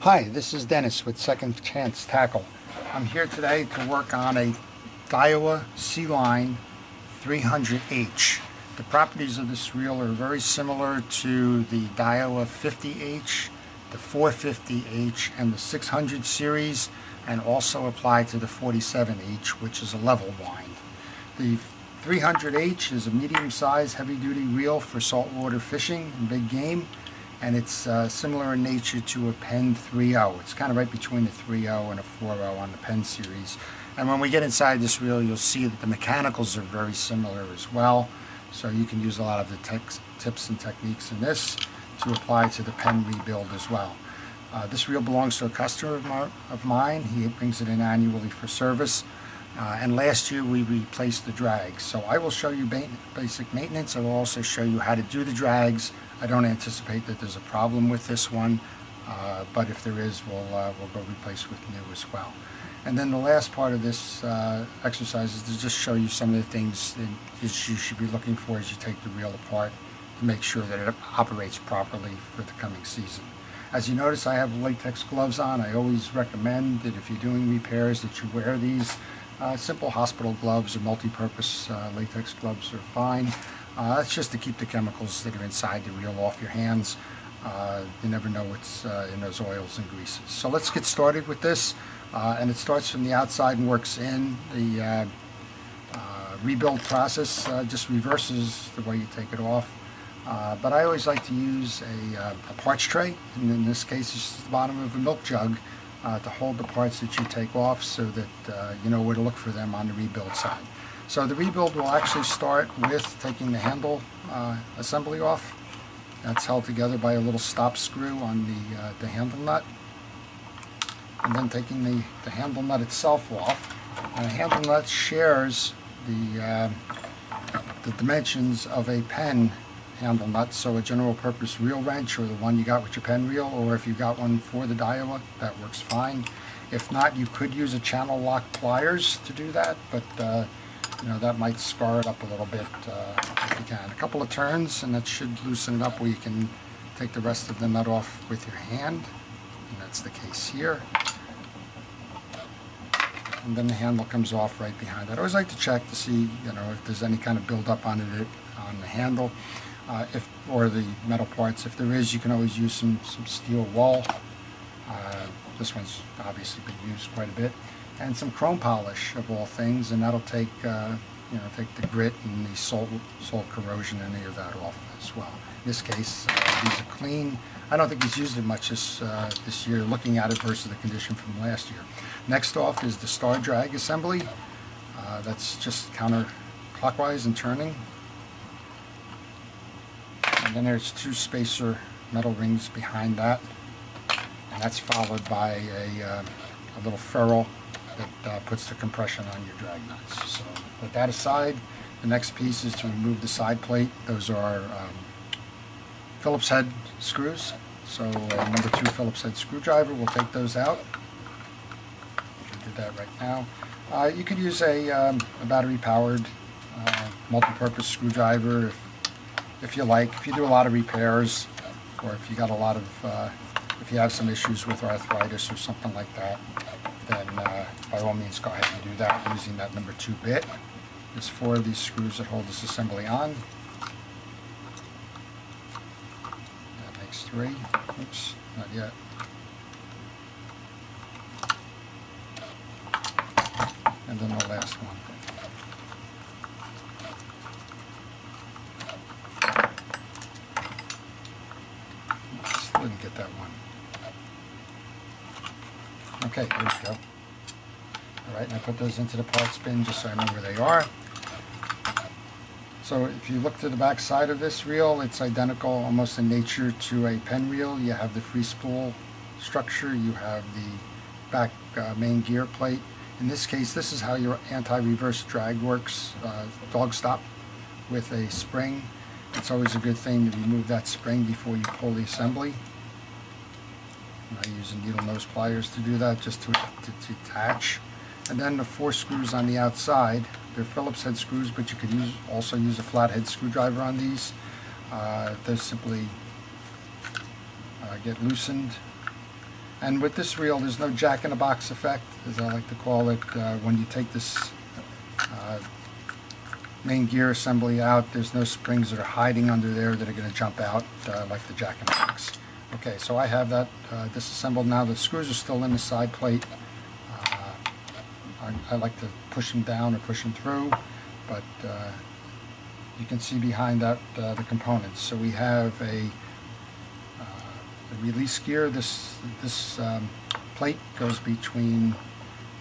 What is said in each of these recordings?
Hi, this is Dennis with Second Chance Tackle. I'm here today to work on a Daiwa C-Line 300H. The properties of this reel are very similar to the Daiwa 50H, the 450H, and the 600 series, and also apply to the 47H, which is a level wind. The 300H is a medium-sized, heavy-duty reel for saltwater fishing and big game, and it's similar in nature to a Penn 3.0. It's kind of right between a 3.0 and a 4.0 on the Penn series. And when we get inside this reel, you'll see that the mechanicals are very similar as well. So you can use a lot of the tips and techniques in this to apply to the Penn rebuild as well. This reel belongs to a customer of mine. He brings it in annually for service. And last year we replaced the drags. So I will show you basic maintenance. I will also show you how to do the drags. I don't anticipate that there's a problem with this one, but if there is, we'll go replace with new as well. And then the last part of this exercise is to just show you some of the things that you should be looking for as you take the reel apart to make sure that it operates properly for the coming season. As you notice, I have latex gloves on. I always recommend that if you're doing repairs that you wear these. Simple hospital gloves or multi-purpose latex gloves are fine. That's just to keep the chemicals that are inside the reel off your hands. You never know what's in those oils and greases. So let's get started with this. And it starts from the outside and works in. The rebuild process just reverses the way you take it off. But I always like to use a parts tray, and in this case it's just the bottom of a milk jug to hold the parts that you take off so that you know where to look for them on the rebuild side. So the rebuild will actually start with taking the handle assembly off. That's held together by a little stop screw on the handle nut. And then taking the handle nut itself off. And the handle nut shares the dimensions of a Penn handle nut, so a general purpose reel wrench, or the one you got with your Penn reel, or if you got one for the Daiwa, that works fine. If not, you could use a channel lock pliers to do that, but you know, that might scar it up a little bit if you can. A couple of turns and that should loosen it up where you can take the rest of the nut off with your hand, and that's the case here. And then the handle comes off right behind that. I always like to check to see, you know, if there's any kind of buildup on it on the handle. Or the metal parts. If there is, you can always use some steel wool. This one's obviously been used quite a bit, and some chrome polish of all things, and that'll take you know, take the grit and the salt corrosion, any of that off as well. In this case, these are clean. I don't think he's used it much this year, looking at it versus the condition from last year. Next off is the star drag assembly. That's just counterclockwise and turning. And then there's two spacer metal rings behind that, and that's followed by a little ferrule that puts the compression on your drag nuts. So with that aside, the next piece is to remove the side plate. Those are Phillips head screws. So number 2 Phillips head screwdriver, we'll take those out. We'll do that right now. You could use a battery powered multi-purpose screwdriver if you like. If you do a lot of repairs, or if you got a lot of, if you have some issues with arthritis or something like that, then by all means go ahead and do that using that number 2 bit. There's 4 of these screws that hold this assembly on. That makes 3. Oops, not yet. And then the last one. Didn't get that one. Okay, there we go. Alright, and I put those into the parts bin just so I know where they are. So if you look to the back side of this reel, it's identical almost in nature to a Penn reel. You have the free spool structure, you have the back main gear plate. In this case, this is how your anti-reverse drag works, dog stop with a spring. It's always a good thing to remove that spring before you pull the assembly. And I use needle nose pliers to do that, just to attach. And then the 4 screws on the outside, they're Phillips head screws, but you could also use a flathead screwdriver on these. They simply get loosened And with this reel, there's no jack-in-the-box effect, as I like to call it. When you take this main gear assembly out, there's no springs that are hiding under there that are going to jump out like the jack-in-the-box. Okay, so I have that disassembled now. The screws are still in the side plate. I like to push them down or push them through, but you can see behind that the components. So we have a release gear. This plate goes between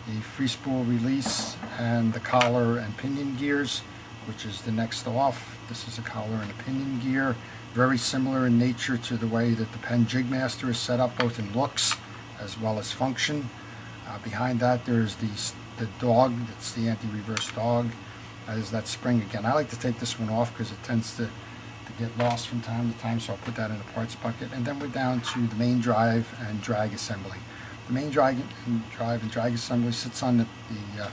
the free spool release and the collar and pinion gears, which is the next off. This is a collar and a pinion gear. Very similar in nature to the way that the Penn Jigmaster is set up, both in looks as well as function. Behind that there's the dog, that's the anti-reverse dog. That is that spring again. I like to take this one off because it tends to get lost from time to time, so I'll put that in a parts bucket. And then we're down to the main drive and drag assembly. The main drive and drag assembly sits on the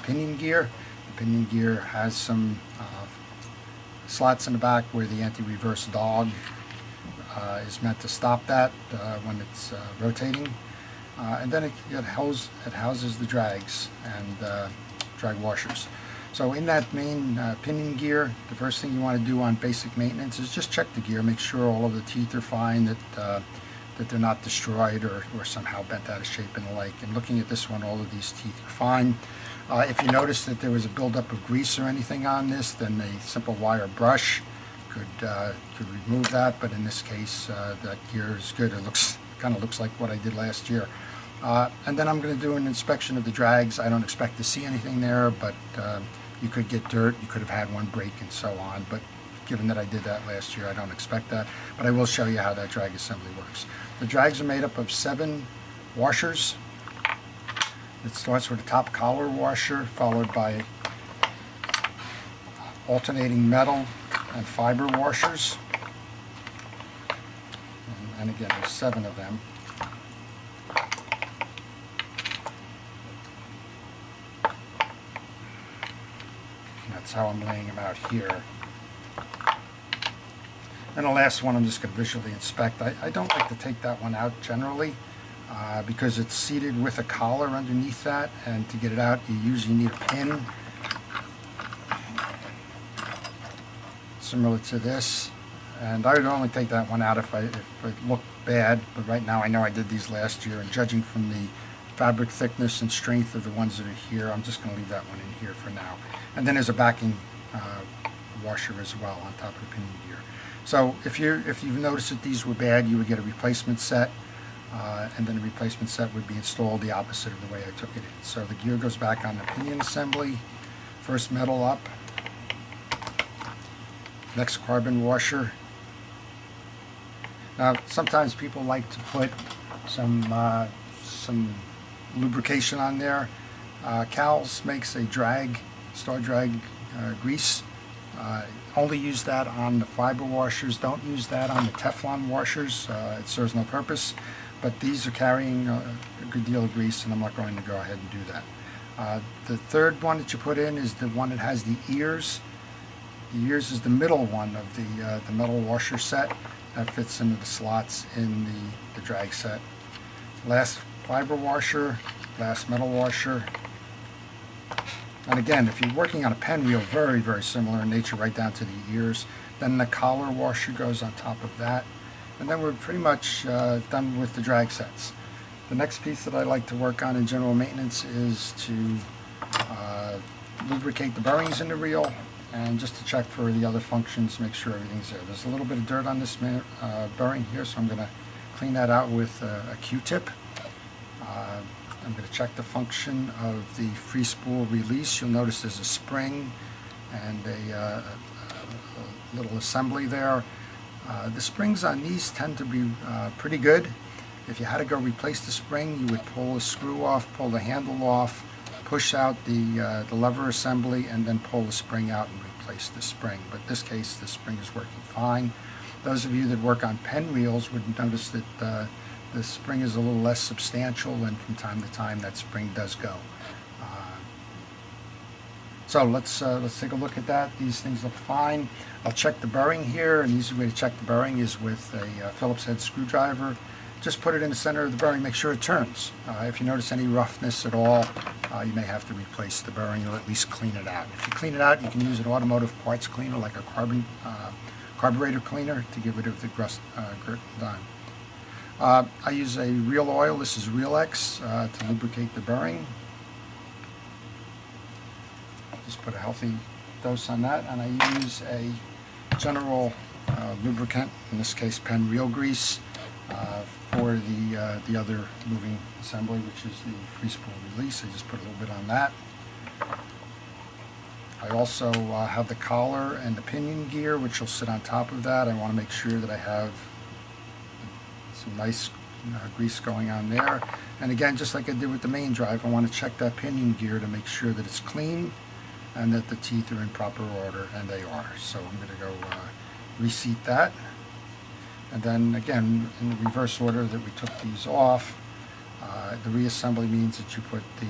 pinion gear. The pinion gear has some slots in the back where the anti-reverse dog is meant to stop that when it's rotating. And then it houses the drags and drag washers. So in that main pinion gear, the first thing you want to do on basic maintenance is just check the gear, make sure all of the teeth are fine, that they're not destroyed or somehow bent out of shape and the like. And looking at this one, all of these teeth are fine. If you notice that there was a buildup of grease or anything on this, then a simple wire brush could remove that. But in this case, that gear is good. It kind of looks like what I did last year. And then I'm going to do an inspection of the drags. I don't expect to see anything there, but you could get dirt, you could have had one break and so on. But given that I did that last year, I don't expect that. But I will show you how that drag assembly works. The drags are made up of 7 washers. It starts with a top collar washer, followed by alternating metal and fiber washers. And again, there's 7 of them. That's how I'm laying them out here. And the last one I'm just going to visually inspect. I don't like to take that one out generally because it's seated with a collar underneath that, and to get it out you usually need a pin similar to this. And I would only take that one out if it looked bad, but right now I know I did these last year, and judging from the fabric thickness and strength of the ones that are here, I'm just going to leave that one in here for now. And then there's a backing washer as well on top of the pinion gear. So if you've noticed that these were bad, you would get a replacement set, and then the replacement set would be installed the opposite of the way I took it in. So the gear goes back on the pinion assembly, first metal up, next carbon washer. Now sometimes people like to put some lubrication on there. Cowles makes a star drag grease. Only use that on the fiber washers. Don't use that on the Teflon washers. It serves no purpose. But these are carrying a good deal of grease, and I'm not going to go ahead and do that. The third one that you put in is the one that has the ears. The ears is the middle one of the metal washer set. That fits into the slots in the drag set. Last fiber washer, last metal washer. And again, if you're working on a pen wheel, very, very similar in nature, right down to the ears. Then the collar washer goes on top of that. And then we're pretty much done with the drag sets. The next piece that I like to work on in general maintenance is to lubricate the bearings in the reel, and just to check for the other functions, make sure everything's there. There's a little bit of dirt on this bearing here, so I'm going to clean that out with a Q-tip. I'm going to check the function of the free spool release. You'll notice there's a spring and a little assembly there. The springs on these tend to be pretty good. If you had to go replace the spring, you would pull the screw off, pull the handle off, push out the lever assembly, and then pull the spring out and replace the spring. But in this case, the spring is working fine. Those of you that work on pen wheels would notice that the spring is a little less substantial, and from time to time that spring does go. So let's take a look at that. These things look fine. I'll check the bearing here. An easy way to check the bearing is with a Phillips head screwdriver. just put it in the center of the bearing, make sure it turns. If you notice any roughness at all, you may have to replace the bearing or at least clean it out. If you clean it out, you can use an automotive parts cleaner like a carburetor cleaner to get rid of the grit dime. I use a real oil, this is Real X, to lubricate the bearing. Just put a healthy dose on that, and I use a general lubricant, in this case Penn Real Grease, for the other moving assembly, which is the free spool release. I just put a little bit on that. I also have the collar and the pinion gear, which will sit on top of that. I want to make sure that I have some nice grease going on there. And again, just like I did with the main drive, I want to check that pinion gear to make sure that it's clean and that the teeth are in proper order, and they are. So I'm going to go reseat that. And then again, in the reverse order that we took these off, the reassembly means that you put the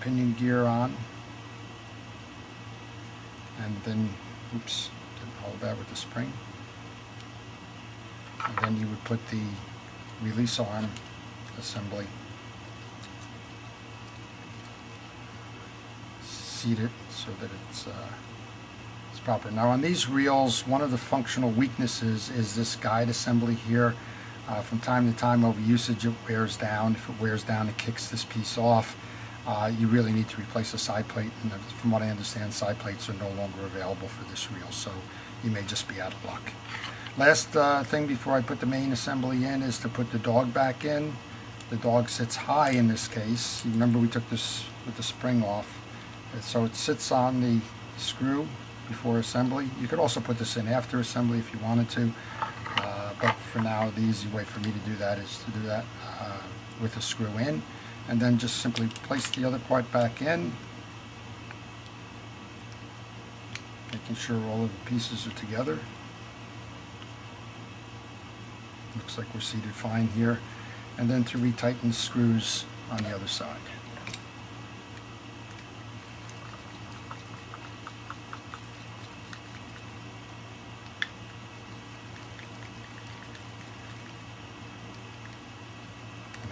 pinion gear on, and then, oops, didn't hold that with the spring. And then you would put the release arm assembly, seat it so that it's proper. Now on these reels, one of the functional weaknesses is this guide assembly here. From time to time over usage it wears down. If it wears down, it kicks this piece off. You really need to replace the side plate, and from what I understand, side plates are no longer available for this reel, so you may just be out of luck. Last thing before I put the main assembly in is to put the dog back in. The dog sits high in this case. You remember we took this with the spring off, so it sits on the screw before assembly. You could also put this in after assembly if you wanted to, but for now the easy way for me to do that is to do that with the screw in, and then just simply place the other part back in, making sure all of the pieces are together. Looks like we're seated fine here, and then to retighten the screws on the other side.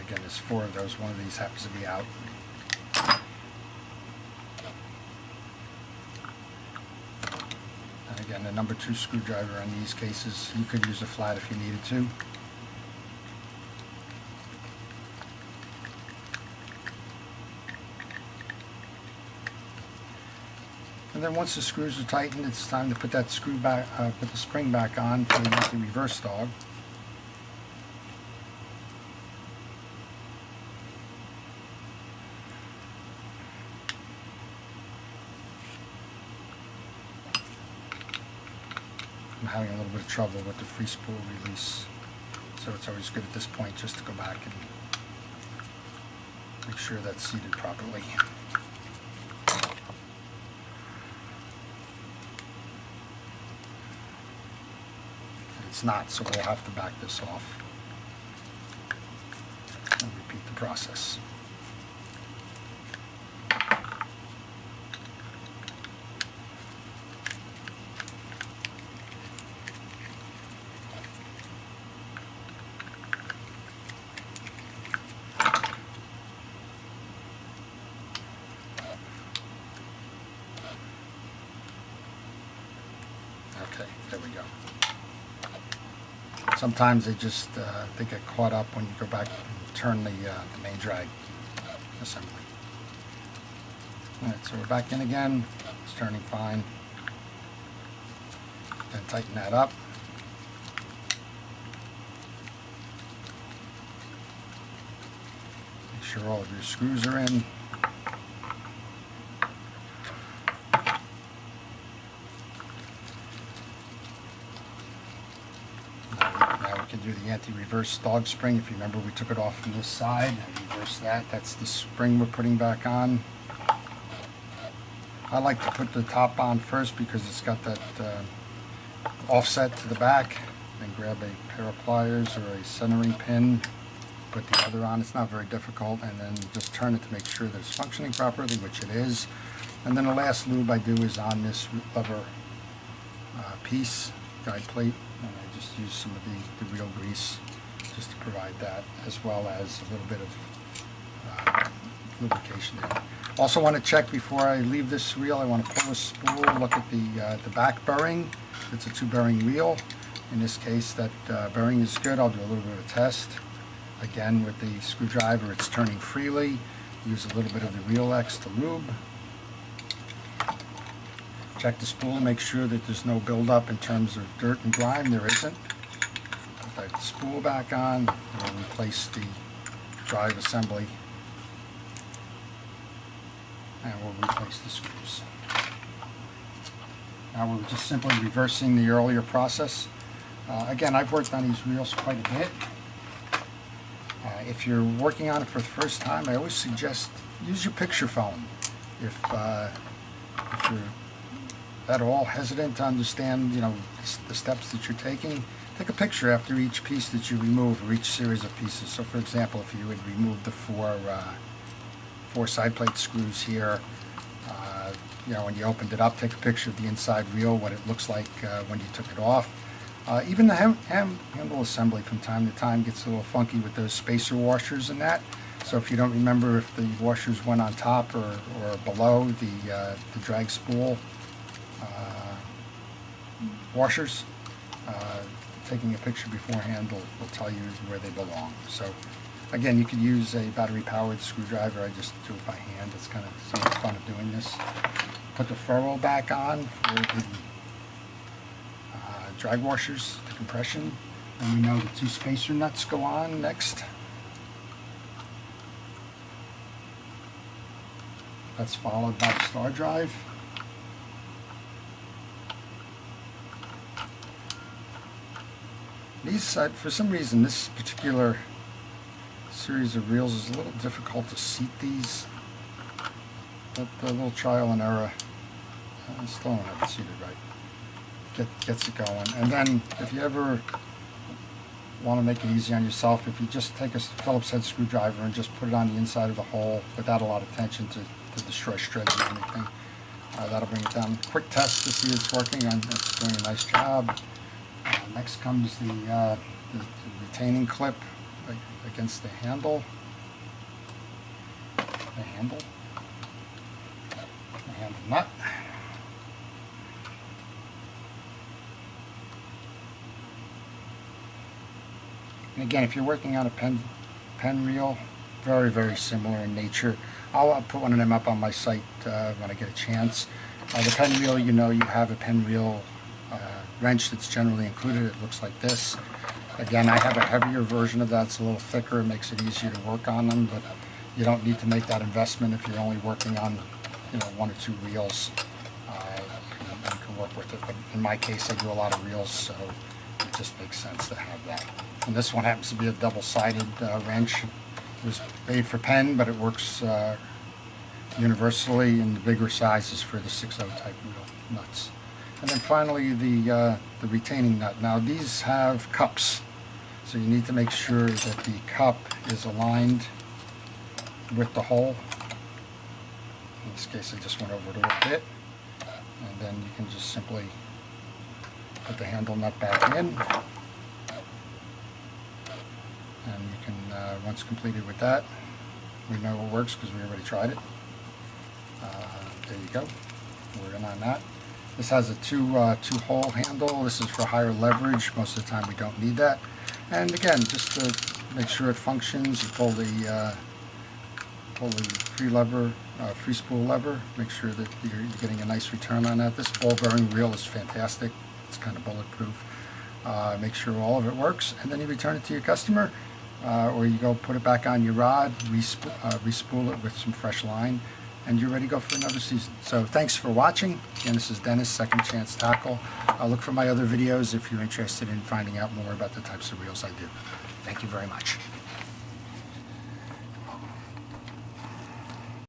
Again, there's 4 of those. One of these happens to be out. And again, the number 2 screwdriver in these cases, you could use a flat if you needed to. And then once the screws are tightened, it's time to put that screw back, put the spring back on for the reverse dog. I'm having a little bit of trouble with the free spool release, so it's always good at this point just to go back and make sure that's seated properly. It's not, so we'll have to back this off and repeat the process. Okay, there we go. Sometimes they just they get caught up when you go back and turn the main drag assembly. Alright, so we're back in again. It's turning fine. Then tighten that up. Make sure all of your screws are in. Do the anti-reverse dog spring. If you remember, we took it off from this side and reverse that. That's the spring we're putting back on. I like to put the top on first because it's got that offset to the back. Then grab a pair of pliers or a centering pin, put the other on. It's not very difficult, and then just turn it to make sure that it's functioning properly, which it is. And then the last lube I do is on this lever piece, guide plate. And I just use some of the real grease just to provide that, as well as a little bit of lubrication there. Also want to check before I leave this reel. I want to pull the spool, look at the back bearing. It's a 2-bearing reel. In this case, that bearing is good. I'll do a little bit of a test. Again, with the screwdriver, it's turning freely. Use a little bit of the Reel X to lube. Check the spool, make sure that there's no buildup in terms of dirt and grime. There isn't. Put that spool back on, and replace the drive assembly. And we'll replace the screws. Now we're just simply reversing the earlier process. Again, I've worked on these reels quite a bit. If you're working on it for the first time, I always suggest use your picture phone. If you're at all hesitant to understand, the steps that you're taking, take a picture after each piece that you remove, or each series of pieces. So, for example, if you would remove the four side plate screws here, when you opened it up, take a picture of the inside reel, what it looks like when you took it off. Even the handle assembly from time to time gets a little funky with those spacer washers and that. So if you don't remember if the washers went on top or below the drag spool washers, taking a picture beforehand will tell you where they belong. So again, you could use a battery-powered screwdriver. I just do it by hand. It's kind of some of the fun of doing this. Put the ferrule back on for the drag washers, the compression, and we know the 2 spacer nuts go on next. That's followed by the star drive. These, for some reason, this particular series of reels is a little difficult to seat these, but a little trial and error. I still don't have it seated right. Gets it going. And then if you ever want to make it easy on yourself, if you just take a Phillips head screwdriver and just put it on the inside of the hole without a lot of tension to destroy shreds or anything, that'll bring it down. Quick test to see it's working, and it's doing a nice job. Next comes the retaining clip against the handle. The handle nut. And again, if you're working on a pen reel, very, very similar in nature. I'll put one of them up on my site when I get a chance. The pen reel, you have a pen reel wrench that's generally included. It looks like this. Again, I have a heavier version of that. It's a little thicker. It makes it easier to work on them, but you don't need to make that investment if you're only working on 1 or 2 reels. You can work with it. But in my case, I do a lot of reels, so it just makes sense to have that. And this one happens to be a double-sided wrench. It was made for pen, but it works universally, and the bigger sizes for the 6/0 type reel nuts. And then finally, the retaining nut. Now these have cups, so you need to make sure that the cup is aligned with the hole. In this case, I just went over it a little bit, and then you can just simply put the handle nut back in. And you can, once completed with that, we know it works because we already tried it. There you go. We're in on that. This has a two-hole handle. This is for higher leverage. Most of the time we don't need that. And again, just to make sure it functions, you pull the free spool lever. Make sure that you're getting a nice return on that. This ball bearing reel is fantastic. It's kind of bulletproof. Make sure all of it works, and then you return it to your customer, or you go put it back on your rod, respool it with some fresh line, and you're ready to go for another season. So thanks for watching. Again, this is Dennis, Second Chance Tackle. Look for my other videos if you're interested in finding out more about the types of reels I do. Thank you very much.